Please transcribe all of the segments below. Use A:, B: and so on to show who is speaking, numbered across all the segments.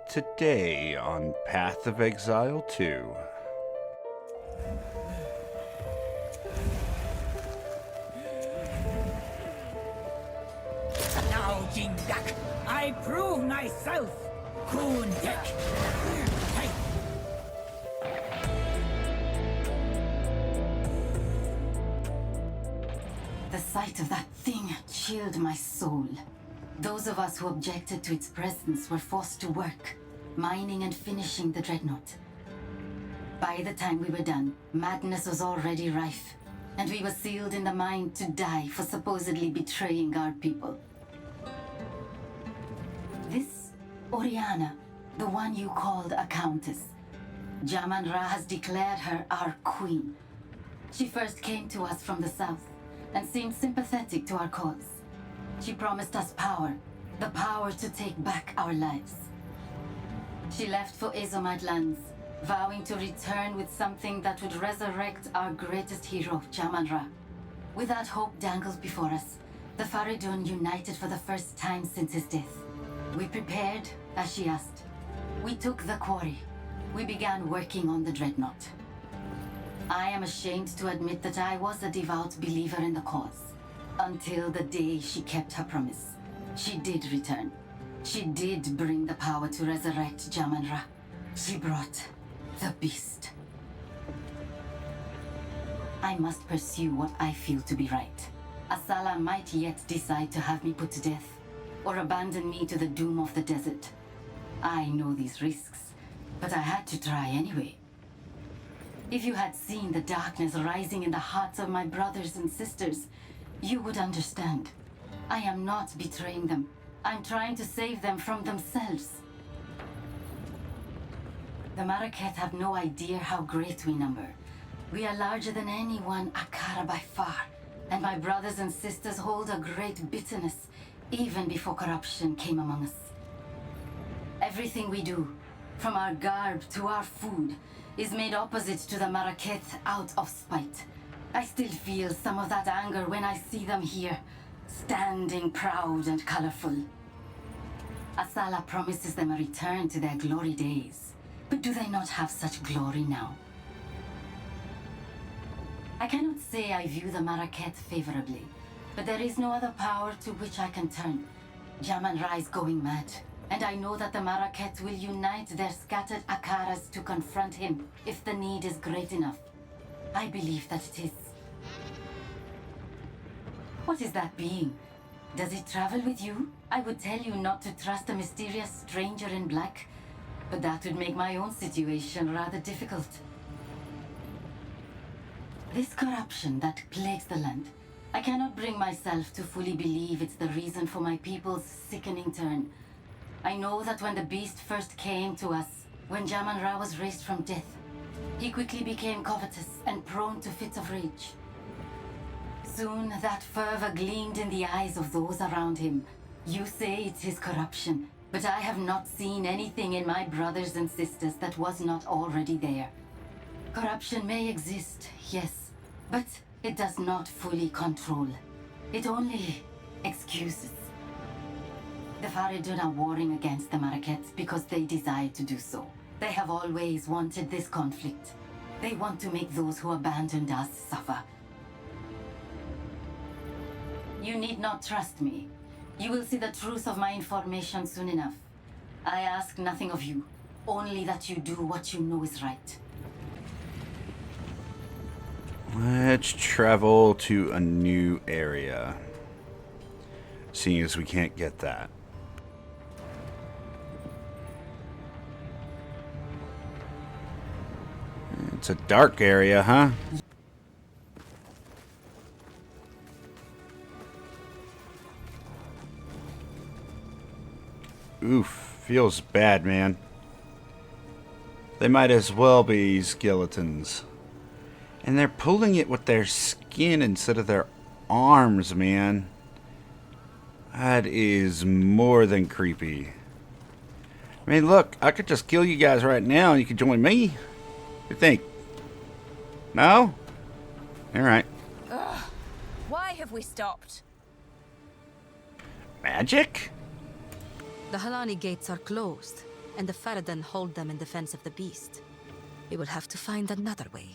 A: Today on Path of Exile 2.
B: Now, Jindak, I prove myself, Kundek. Hey.
C: The sight of that thing chilled my soul. Those of us who objected to its presence were forced to work, mining and finishing the dreadnought. By the time we were done, madness was already rife, and we were sealed in the mine to die for supposedly betraying our people. This Oriana, the one you called a countess, Jaman-Ra has declared her our queen. She first came to us from the south, and seemed sympathetic to our cause. She promised us power, the power to take back our lives. She left for Azomite lands, vowing to return with something that would resurrect our greatest hero, Jaman-Ra. With that hope dangled before us, the Faridun united for the first time since his death. We prepared, as she asked. We took the quarry. We began working on the dreadnought. I am ashamed to admit that I was a devout believer in the cause. Until the day she kept her promise. She did return. She did bring the power to resurrect Jaman-Ra. She brought the beast. I must pursue what I feel to be right. Asala might yet decide to have me put to death, or abandon me to the doom of the desert. I know these risks, but I had to try anyway. If you had seen the darkness rising in the hearts of my brothers and sisters, you would understand. I am not betraying them. I'm trying to save them from themselves. The Marraketh have no idea how great we number. We are larger than anyone Akara by far, and my brothers and sisters hold a great bitterness, even before corruption came among us. Everything we do, from our garb to our food, is made opposite to the Marraketh out of spite. I still feel some of that anger when I see them here, standing proud and colorful. Asala promises them a return to their glory days, but do they not have such glory now? I cannot say I view the Marraketh favorably, but there is no other power to which I can turn. Jaman-Ra is going mad, and I know that the Marraketh will unite their scattered Akaras to confront him if the need is great enough. I believe that it is. What is that being? Does it travel with you? I would tell you not to trust a mysterious stranger in black, but that would make my own situation rather difficult. This corruption that plagues the land, I cannot bring myself to fully believe it's the reason for my people's sickening turn. I know that when the beast first came to us, when Jaman-Ra was raised from death, he quickly became covetous and prone to fits of rage. Soon that fervor gleamed in the eyes of those around him. You say it's his corruption, but I have not seen anything in my brothers and sisters that was not already there. Corruption may exist, yes, but it does not fully control. It only excuses. The Faridun are warring against the Marraketh because they desire to do so. They have always wanted this conflict. They want to make those who abandoned us suffer. You need not trust me. You will see the truth of my information soon enough. I ask nothing of you, only that you do what you know is right.
A: Let's travel to a new area, seeing as we can't get that. It's a dark area, huh? Oof, feels bad, man. They might as well be skeletons. And they're pulling it with their skin instead of their arms, man. That is more than creepy. I mean, look, I could just kill you guys right now and you could join me. What do you think? No? Alright.
D: Why have we stopped?
A: Magic?
E: The Halani gates are closed, and the Faradan hold them in defense of the beast. We will have to find another way.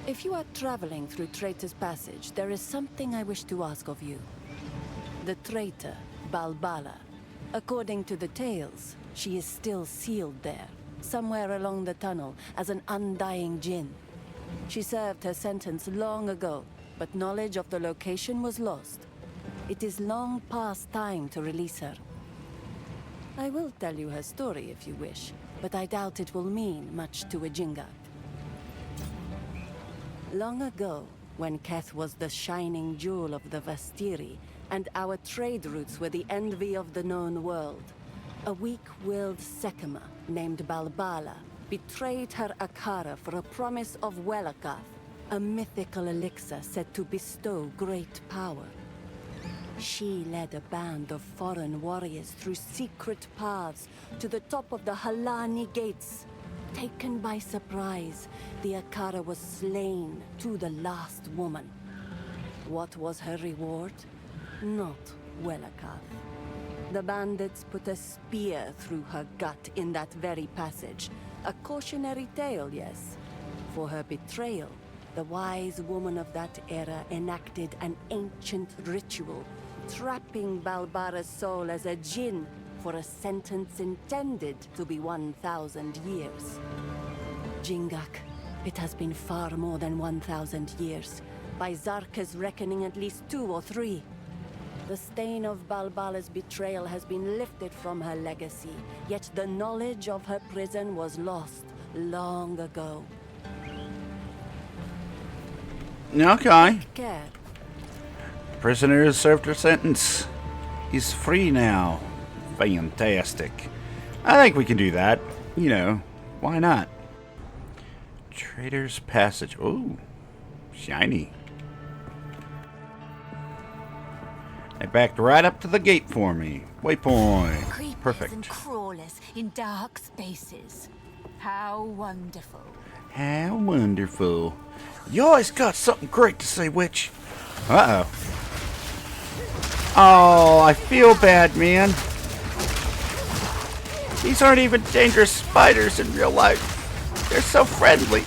F: If you are traveling through Traitor's Passage, there is something I wish to ask of you. The traitor, Balbala. According to the tales, she is still sealed there, somewhere along the tunnel, as an undying djinn. She served her sentence long ago, but knowledge of the location was lost. It is long past time to release her. I will tell you her story if you wish, but I doubt it will mean much to a Jingak. Long ago, when Keth was the shining jewel of the Vastiri, and our trade routes were the envy of the known world, a weak-willed Sekema named Balbala betrayed her Akara for a promise of Welakath, a mythical elixir said to bestow great power. She led a band of foreign warriors through secret paths to the top of the Halani gates. Taken by surprise, the Akara was slain to the last woman. What was her reward? Not Welakath. The bandits put a spear through her gut in that very passage. A cautionary tale, yes. For her betrayal, the wise woman of that era enacted an ancient ritual, trapping Balbara's soul as a djinn for a sentence intended to be 1,000 years. Jingak, it has been far more than 1,000 years. By Zarka's reckoning, at least 2 or 3. The stain of Balbala's betrayal has been lifted from her legacy, yet the knowledge of her prison was lost long ago.
A: Okay.
F: Care.
A: Prisoner has served her sentence. He's free now. Fantastic. I think we can do that. You know, why not? Traitor's Passage. Ooh, shiny. They backed right up to the gate for me. Waypoint.
G: Creepers
A: Perfect.
G: and crawlers in dark spaces. How wonderful.
A: How wonderful. You always got something great to say, witch. Uh-oh. Oh, I feel bad, man. These aren't even dangerous spiders in real life. They're so friendly.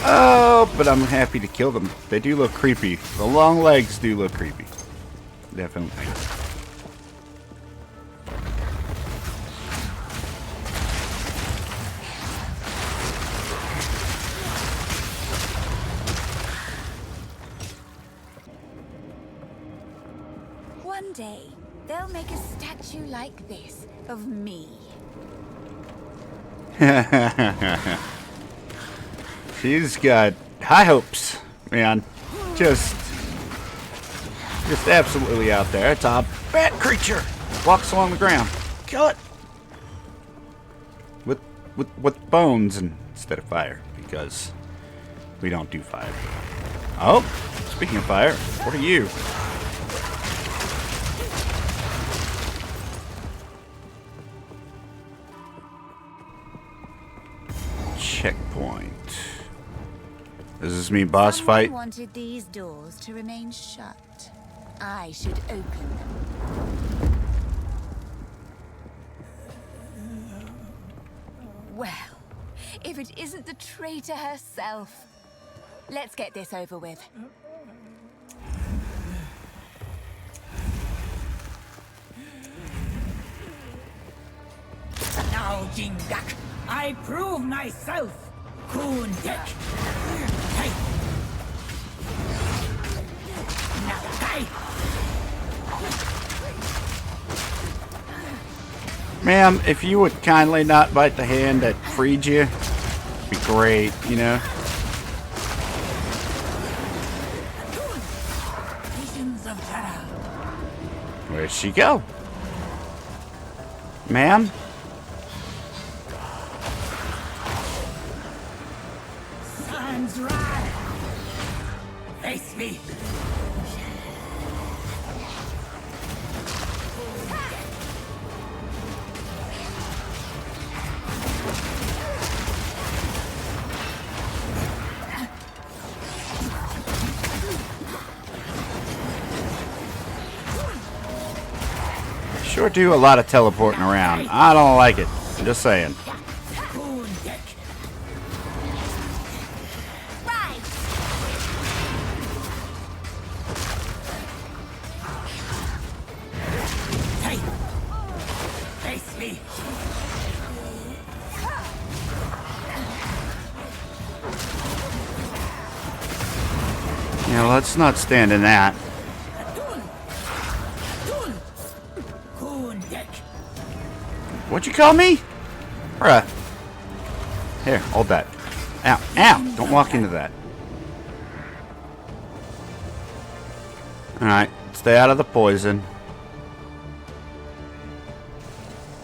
A: Oh, but I'm happy to kill them. They do look creepy. The long legs do look creepy. Definitely.
G: One day, they'll make a statue like this of me.
A: She's got high hopes, man. Just absolutely out there. It's a bat creature. Walks along the ground. Kill it. With bones instead of fire, because we don't do fire. Oh, speaking of fire, what are you? Checkpoint. Does this mean boss fight?
G: Someone wanted these doors to remain shut. I should open them. Well,
D: if it isn't the traitor herself. Let's get this over with.
B: Now, Jindak, I prove myself. Kundek. Hey. Now die.
A: Ma'am, if you would kindly not bite the hand that freed you, it'd be great, you know?
B: Visions of terror.
A: Where'd she go? Ma'am?
B: Sun's wrath. Face me.
A: Sure do a lot of teleporting around. I don't like it. I'm just saying.
B: Kundek.
D: Right!
B: Hey. Face me.
A: Yeah, let's not stand in that.
B: Kundek.
A: What'd you call me? Bruh. Here, hold that. Ow, ow! Don't walk into that. Alright, stay out of the poison.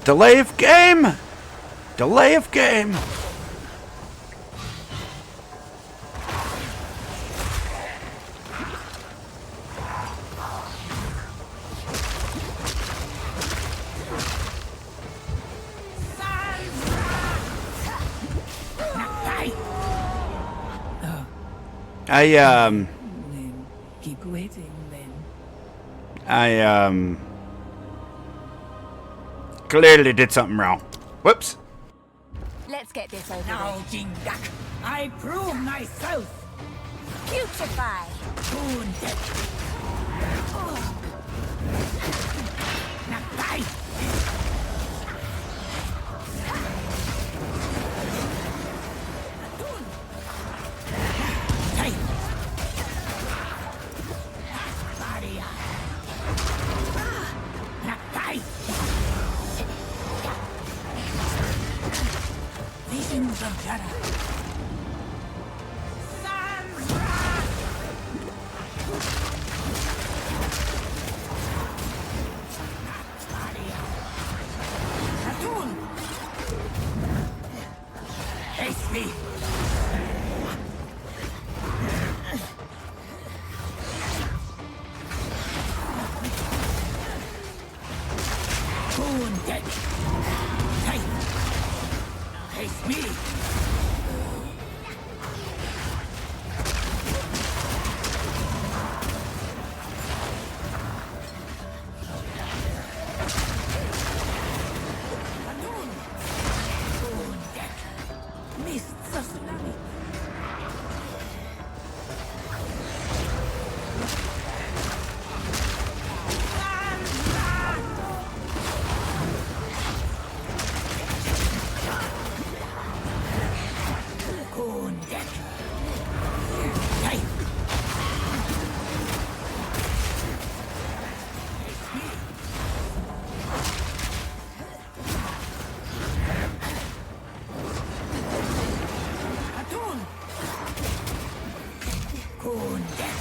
A: Delay of game! Delay of game!
B: Keep waiting then.
A: I clearly did something wrong. Whoops.
D: Let's get this over
B: Now,
D: with.
B: Jindak, I prove myself.
D: Putrefy!
B: Kundek. Now die. Hey. Barrier. Now die. Visions of terror. Sun's wrath. Atun. Face me. Kundek. Hey. Face me. Kundek. Mists of tsunami. Kundek. Hey. Atun. Kundek.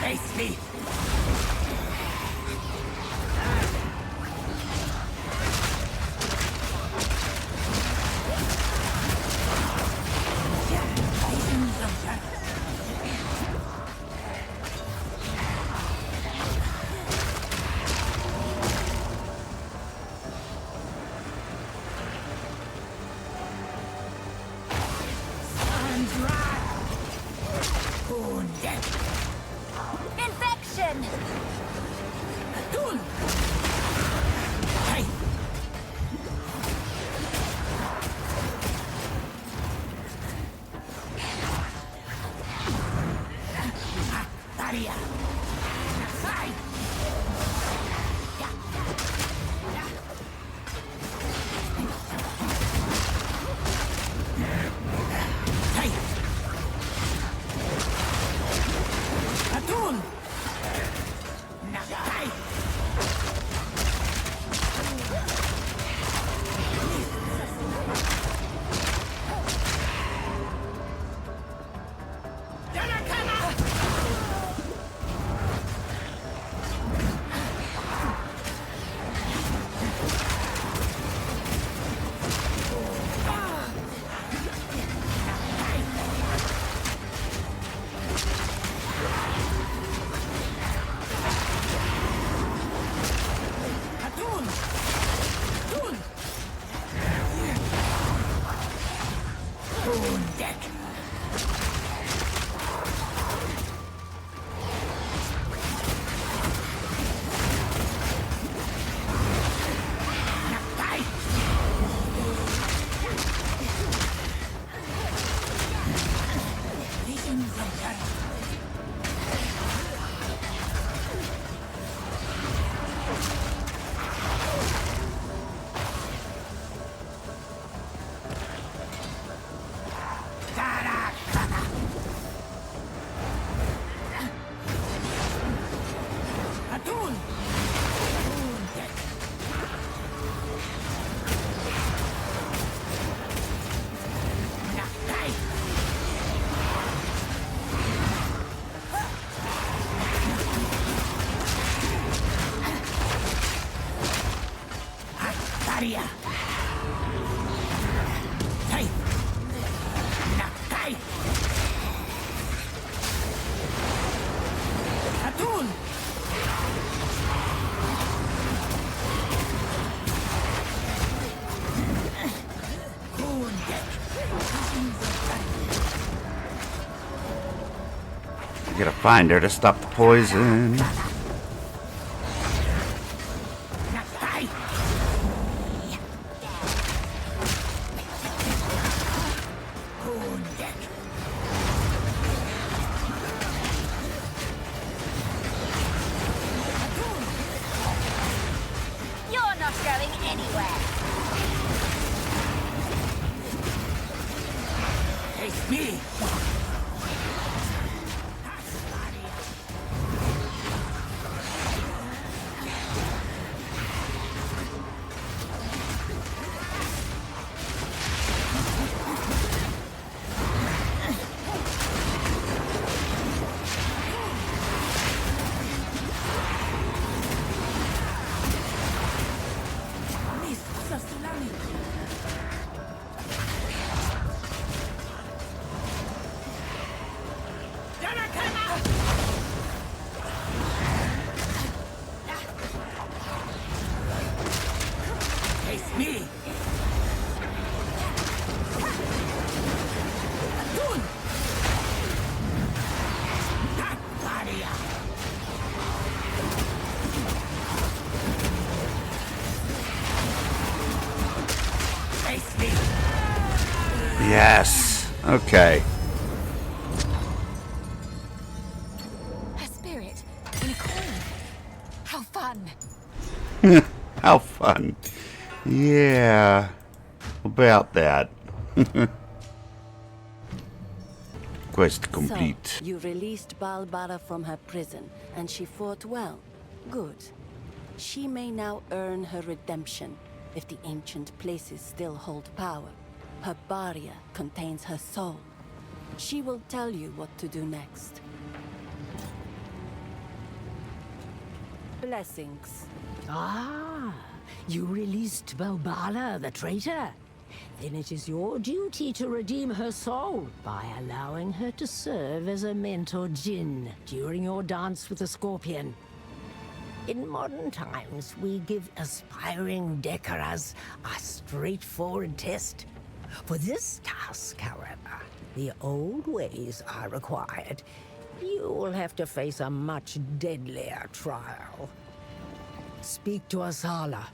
B: Face me. Visions of terror. Sun's wrath. Kundek.
D: Infection!
B: Atun. Hey. Varia. Hey. Nakai. Atun.
A: I gotta find her to stop the poison.
B: Nakai. Kundek.
D: You're not going anywhere.
B: Face me. Face me. Atun. Varia. Face me.
A: Yes. Okay.
D: A spirit in a coin. How fun.
A: How fun. Yeah. About that. Quest complete.
F: So, you released Balbala from her prison, and she fought well. Good. She may now earn her redemption, if the ancient places still hold power. Her barrier contains her soul. She will tell you what to do next. Blessings.
H: Ah, you released Balbala, the traitor? Then it is your duty to redeem her soul by allowing her to serve as a mentor djinn during your dance with the scorpion. In modern times, we give aspiring Dekaras a straightforward test. For this task, however, the old ways are required. You will have to face a much deadlier trial. Speak to Asala.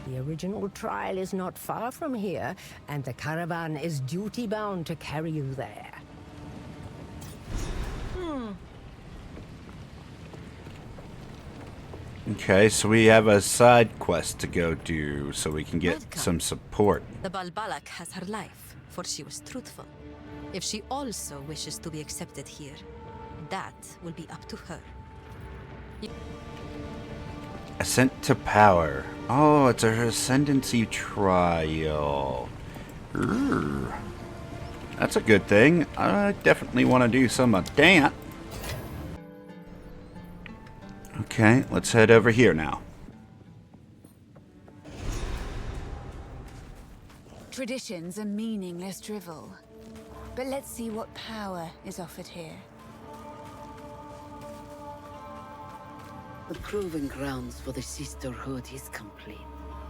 H: The original trial is not far from here, and the caravan is duty-bound to carry you there.
A: Okay, so we have a side quest to go do so we can get
E: Welcome.
A: some support.
E: The Balbalak has her life, for she was truthful. If she also wishes to be accepted here, that will be up to her.
A: Ascent to power. Oh, it's a ascendancy trial. Urgh. That's a good thing. I definitely want to do some of that. Okay, let's head over here now.
G: Traditions are meaningless drivel. But let's see what power is offered here.
I: The proving grounds for the sisterhood is complete.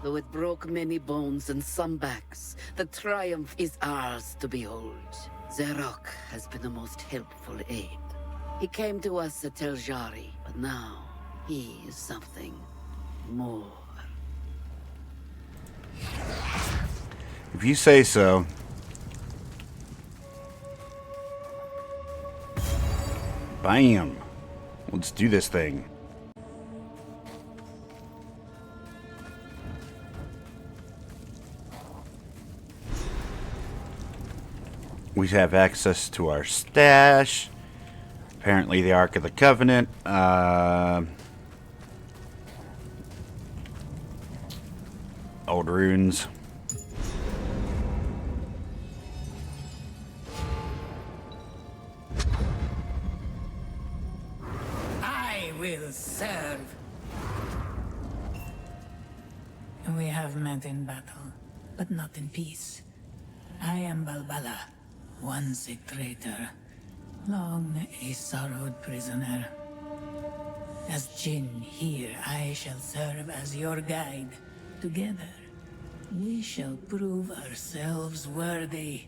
I: Though it broke many bones and some backs, the triumph is ours to behold. Zerok has been a most helpful aid. He came to us at Tel Jari, but now he is something more.
A: If you say so. Bam. Let's do this thing. We have access to our stash. Apparently the Ark of the Covenant. Old runes.
B: I will serve. We have met in battle, but not in peace. I am Balbala, once a traitor, long a sorrowed prisoner. As Jinn here, I shall serve as your guide. Together, we shall prove ourselves worthy.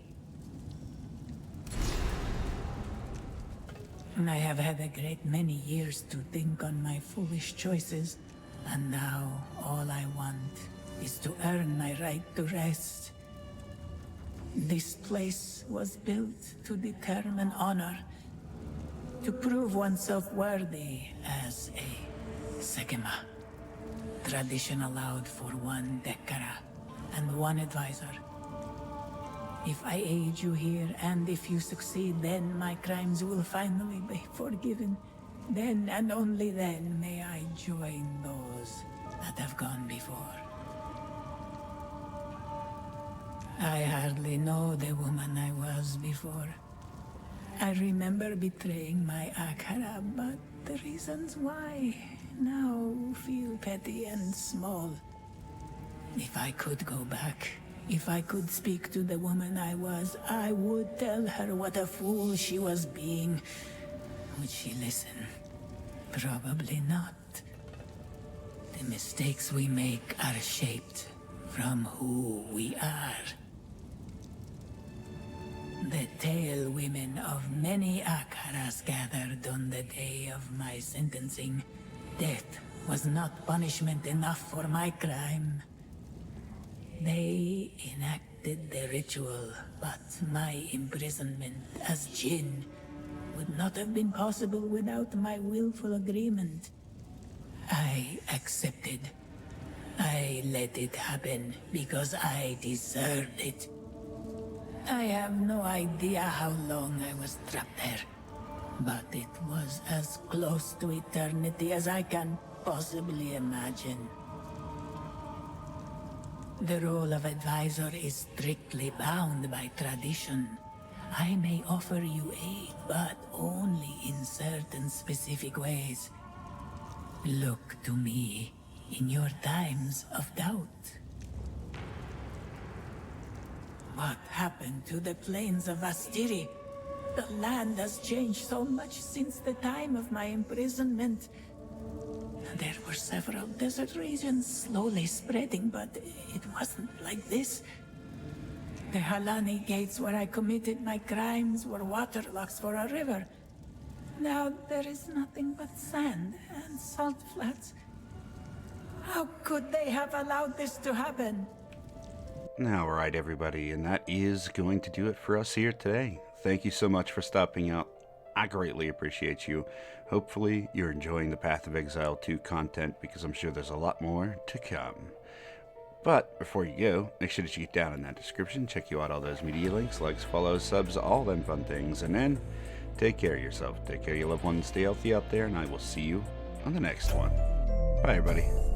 B: I have had a great many years to think on my foolish choices, and now all I want is to earn my right to rest. This place was built to determine honor, to prove oneself worthy as a Sekema. Tradition allowed for one Dekara and one advisor. If I aid you here, and if you succeed, then my crimes will finally be forgiven. Then and only then may I join those that have gone before. I hardly know the woman I was before. I remember betraying my Akara, but the reasons why now feel petty and small. If I could go back, if I could speak to the woman I was, I would tell her what a fool she was being. Would she listen? Probably not. The mistakes we make are shaped from who we are. The tale women of many Akaras gathered on the day of my sentencing. Death was not punishment enough for my crime. They enacted the ritual, but my imprisonment as Jinn would not have been possible without my willful agreement. I accepted. I let it happen because I deserved it. I have no idea how long I was trapped there, but it was as close to eternity as I can possibly imagine. The role of advisor is strictly bound by tradition. I may offer you aid, but only in certain specific ways. Look to me in your times of doubt. What happened to the plains of Vastiri? The land has changed so much since the time of my imprisonment. There were several desert regions slowly spreading, but it wasn't like this. The Halani gates where I committed my crimes were waterlocks for a river. Now there is nothing but sand and salt flats. How could they have allowed this to happen?
A: Alright everybody, and that is going to do it for us here today. Thank you so much for stopping out. I greatly appreciate you. Hopefully you're enjoying the Path of Exile 2 content, because I'm sure there's a lot more to come. But before you go, make sure that you get down in that description, check you out all those media links, likes, follows, subs, all them fun things, and then take care of yourself, take care of your loved ones, stay healthy out there, and I will see you on the next one. Bye everybody.